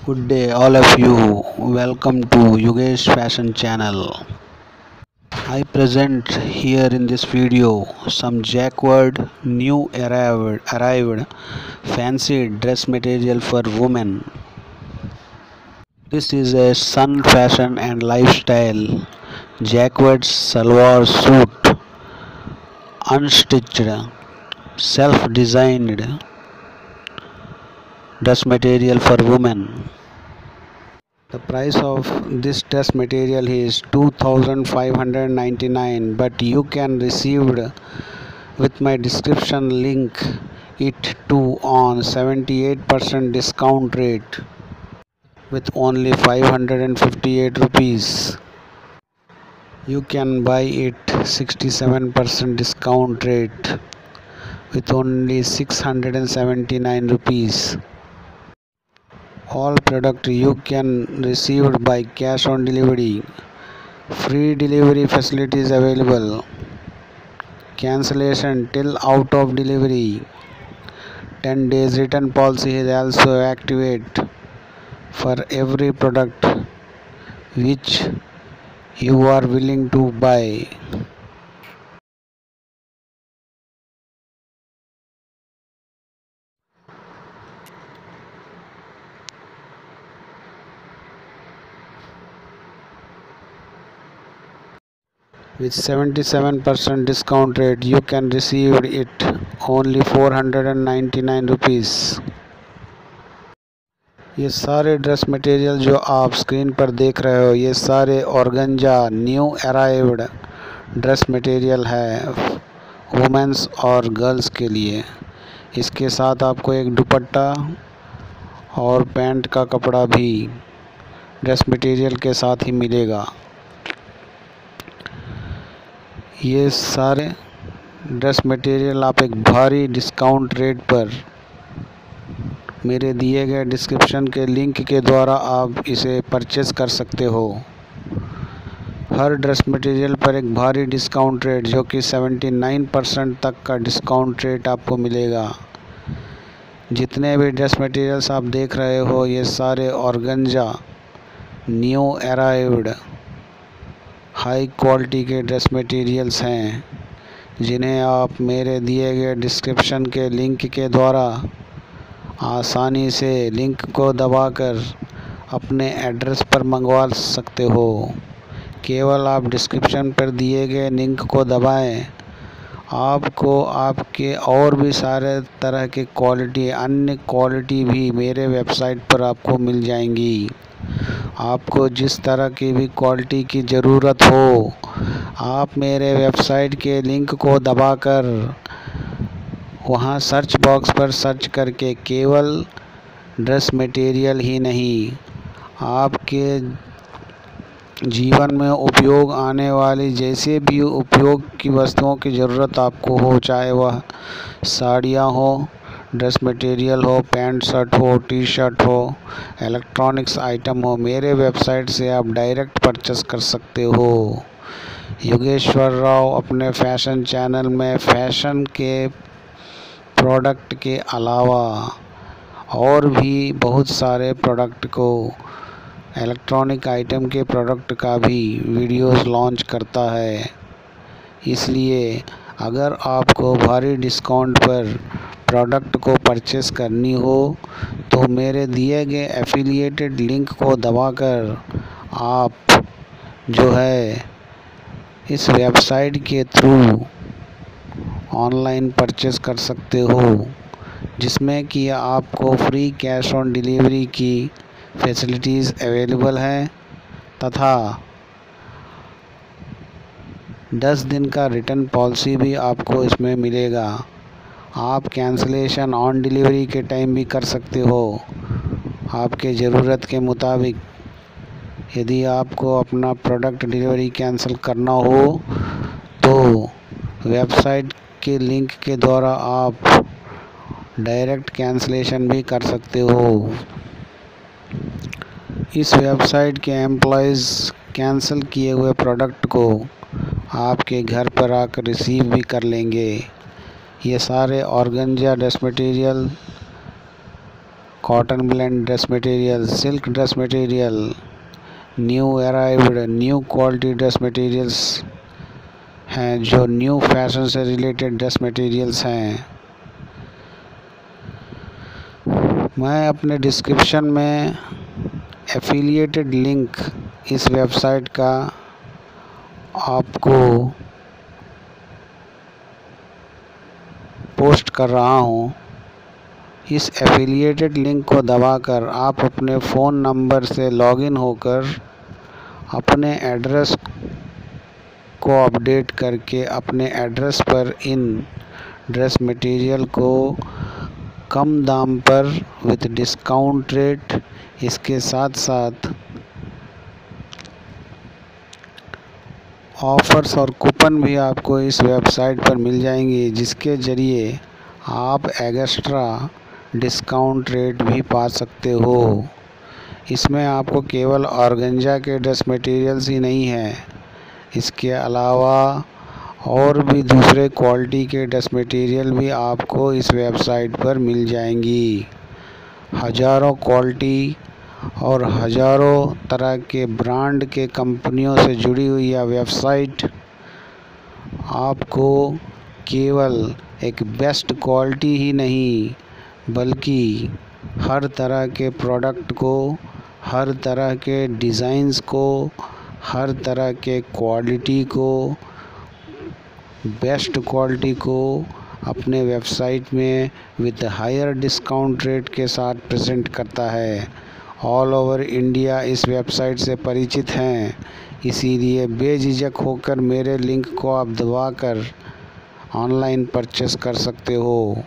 Good day, all of you. Welcome to Yogesh Fashion Channel. I present here in this video some Jacquard new arrived fancy dress material for women. This is a sun fashion and lifestyle Jacquard salwar suit, unstitched, self-designed dress material for women. The price of this dress material is 2599, but you can receive with my description link it too on 78% discount rate with only 558 rupees. You can buy it 67% discount rate with only 679 rupees. All product you can receive by cash on delivery. Free delivery facilities available. Cancellation till out of delivery. 10 days return policy is also activate for every product which you are willing to buy. With 77% discount rate you can receive it only 499 rupees. ये सारे dress material जो आप screen पर देख रहे हो ये सारे organza new arrived dress material है वुमेन्स और गर्ल्स के लिए। इसके साथ आपको एक दुपट्टा और पैंट का कपड़ा भी ड्रेस मटेरियल के साथ ही मिलेगा। ये सारे ड्रेस मटेरियल आप एक भारी डिस्काउंट रेट पर मेरे दिए गए डिस्क्रिप्शन के लिंक के द्वारा आप इसे परचेज़ कर सकते हो। हर ड्रेस मटेरियल पर एक भारी डिस्काउंट रेट जो कि 79% तक का डिस्काउंट रेट आपको मिलेगा। जितने भी ड्रेस मटेरियल्स आप देख रहे हो ये सारे organza new arrived high quality के ड्रेस मटेरियल्स हैं जिन्हें आप मेरे दिए गए डिस्क्रिप्शन के लिंक के द्वारा आसानी से लिंक को दबाकर अपने एड्रेस पर मंगवा सकते हो। केवल आप डिस्क्रिप्शन पर दिए गए लिंक को दबाएं, आपको आपके और भी सारे तरह के क्वालिटी अन्य क्वालिटी भी मेरे वेबसाइट पर आपको मिल जाएंगी। आपको जिस तरह की भी क्वालिटी की ज़रूरत हो आप मेरे वेबसाइट के लिंक को दबाकर वहाँ सर्च बॉक्स पर सर्च करके केवल ड्रेस मटेरियल ही नहीं आपके जीवन में उपयोग आने वाली जैसे भी उपयोग की वस्तुओं की ज़रूरत आपको हो, चाहे वह साड़ियाँ हो, ड्रेस मटेरियल हो, पैंट शर्ट हो, टी शर्ट हो, इलेक्ट्रॉनिक्स आइटम हो, मेरे वेबसाइट से आप डायरेक्ट परचेस कर सकते हो। योगेश्वर राव अपने फैशन चैनल में फैशन के प्रोडक्ट के अलावा और भी बहुत सारे प्रोडक्ट को इलेक्ट्रॉनिक आइटम के प्रोडक्ट का भी वीडियोस लॉन्च करता है। इसलिए अगर आपको भारी डिस्काउंट पर प्रोडक्ट को परचेस करनी हो तो मेरे दिए गए एफिलिएटेड लिंक को दबाकर आप जो है इस वेबसाइट के थ्रू ऑनलाइन परचेस कर सकते हो, जिसमें कि आपको फ्री कैश ऑन डिलीवरी की फैसिलिटीज़ अवेलेबल हैं तथा 10 दिन का रिटर्न पॉलिसी भी आपको इसमें मिलेगा। आप कैंसलेशन ऑन डिलीवरी के टाइम भी कर सकते हो आपके ज़रूरत के मुताबिक। यदि आपको अपना प्रोडक्ट डिलीवरी कैंसिल करना हो तो वेबसाइट के लिंक के द्वारा आप डायरेक्ट कैंसलेशन भी कर सकते हो। इस वेबसाइट के एम्प्लॉयज़ कैंसिल किए हुए प्रोडक्ट को आपके घर पर आकर रिसीव भी कर लेंगे। ये सारे organza dress material cotton blend dress material, silk dress material, new arrived new quality dress materials हैं, जो न्यू फैशन से रिलेटेड ड्रेस मटेरियल्स हैं। मैं अपने डिस्क्रिप्शन में एफिलिएटेड लिंक इस वेबसाइट का आपको पोस्ट कर रहा हूँ। इस एफिलिएटेड लिंक को दबाकर आप अपने फ़ोन नंबर से लॉगिन होकर अपने एड्रेस को अपडेट करके अपने एड्रेस पर इन ड्रेस मटेरियल को कम दाम पर विद डिस्काउंट रेट, इसके साथ साथ ऑफ़र्स और कूपन भी आपको इस वेबसाइट पर मिल जाएंगे, जिसके ज़रिए आप एक्स्ट्रा डिस्काउंट रेट भी पा सकते हो। इसमें आपको केवल ऑर्गेन्जा के ड्रेस मटेरियल्स ही नहीं हैं, इसके अलावा और भी दूसरे क्वालिटी के ड्रेस मटेरियल भी आपको इस वेबसाइट पर मिल जाएंगी। हज़ारों क्वालिटी और हज़ारों तरह के ब्रांड के कंपनियों से जुड़ी हुई यह वेबसाइट आपको केवल एक बेस्ट क्वालिटी ही नहीं, बल्कि हर तरह के प्रोडक्ट को, हर तरह के डिज़ाइंस को, हर तरह के क्वालिटी को, बेस्ट क्वालिटी को अपने वेबसाइट में विद हायर डिस्काउंट रेट के साथ प्रेजेंट करता है। ऑल ओवर इंडिया इस वेबसाइट से परिचित हैं, इसीलिए बेझिझक होकर मेरे लिंक को आप दबाकर ऑनलाइन परचेस कर सकते हो।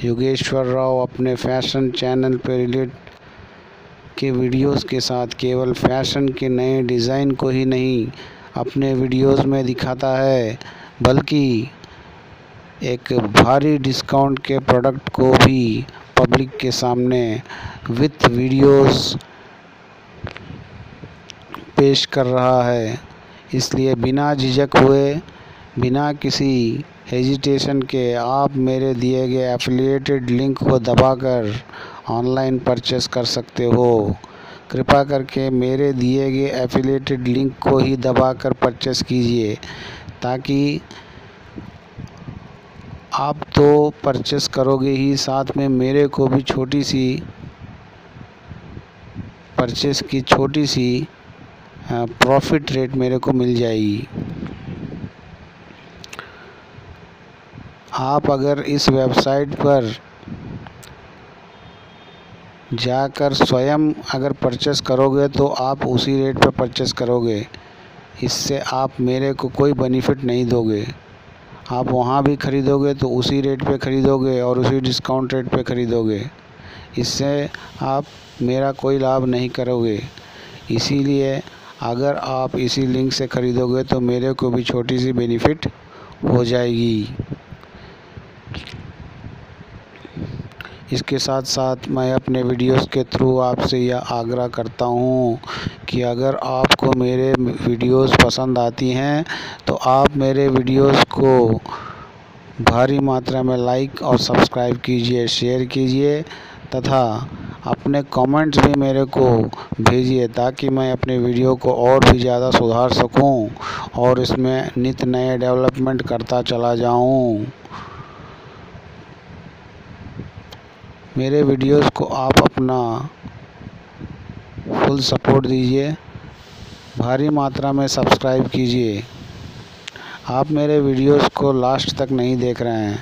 योगेश्वर राव अपने फैशन चैनल पर रिलेट के वीडियोस के साथ केवल फैशन के नए डिज़ाइन को ही नहीं अपने वीडियोस में दिखाता है, बल्कि एक भारी डिस्काउंट के प्रोडक्ट को भी पब्लिक के सामने विथ वीडियोस पेश कर रहा है। इसलिए बिना झिझक हुए, बिना किसी हेजिटेशन के आप मेरे दिए गए एफिलिएटेड लिंक को दबाकर ऑनलाइन परचेस कर सकते हो। कृपया करके मेरे दिए गए एफिलिएटेड लिंक को ही दबाकर परचेस कीजिए, ताकि आप तो परचेस करोगे ही, साथ में मेरे को भी छोटी सी परचेस की छोटी सी प्रॉफिट रेट मेरे को मिल जाएगी। आप अगर इस वेबसाइट पर जाकर स्वयं अगर परचेस करोगे तो आप उसी रेट पर परचेस करोगे, इससे आप मेरे को कोई बेनिफिट नहीं दोगे। आप वहाँ भी ख़रीदोगे तो उसी रेट पे ख़रीदोगे और उसी डिस्काउंट रेट पे ख़रीदोगे, इससे आप मेरा कोई लाभ नहीं करोगे। इसीलिए अगर आप इसी लिंक से ख़रीदोगे तो मेरे को भी छोटी सी बेनिफिट हो जाएगी। इसके साथ साथ मैं अपने वीडियोस के थ्रू आपसे यह आग्रह करता हूँ कि अगर आपको मेरे वीडियोस पसंद आती हैं तो आप मेरे वीडियोस को भारी मात्रा में लाइक और सब्सक्राइब कीजिए, शेयर कीजिए तथा अपने कमेंट्स भी मेरे को भेजिए, ताकि मैं अपने वीडियो को और भी ज़्यादा सुधार सकूं और इसमें नित्य नए डेवलपमेंट करता चला जाऊं। मेरे वीडियोस को आप अपना फुल सपोर्ट दीजिए, भारी मात्रा में सब्सक्राइब कीजिए। आप मेरे वीडियोस को लास्ट तक नहीं देख रहे हैं,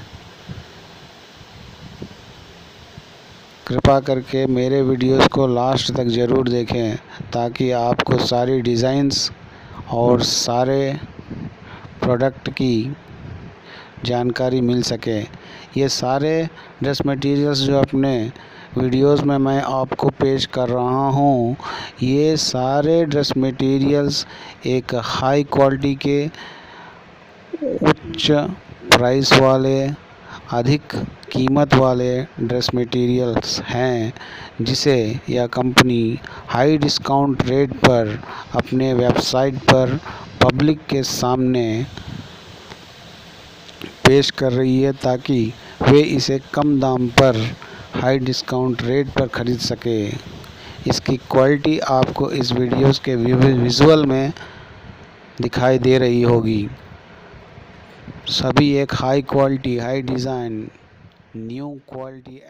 कृपा करके मेरे वीडियोस को लास्ट तक ज़रूर देखें, ताकि आपको सारी डिज़ाइंस और सारे प्रोडक्ट की जानकारी मिल सके। ये सारे ड्रेस मटेरियल्स जो अपने वीडियोस में मैं आपको पेश कर रहा हूँ, ये सारे ड्रेस मटेरियल्स एक हाई क्वालिटी के उच्च प्राइस वाले, अधिक कीमत वाले ड्रेस मटेरियल्स हैं, जिसे यह कंपनी हाई डिस्काउंट रेट पर अपने वेबसाइट पर पब्लिक के सामने पेश कर रही है, ताकि वे इसे कम दाम पर हाई डिस्काउंट रेट पर ख़रीद सके। इसकी क्वालिटी आपको इस वीडियोस के विजुअल में दिखाई दे रही होगी। सभी एक high quality, high design, new quality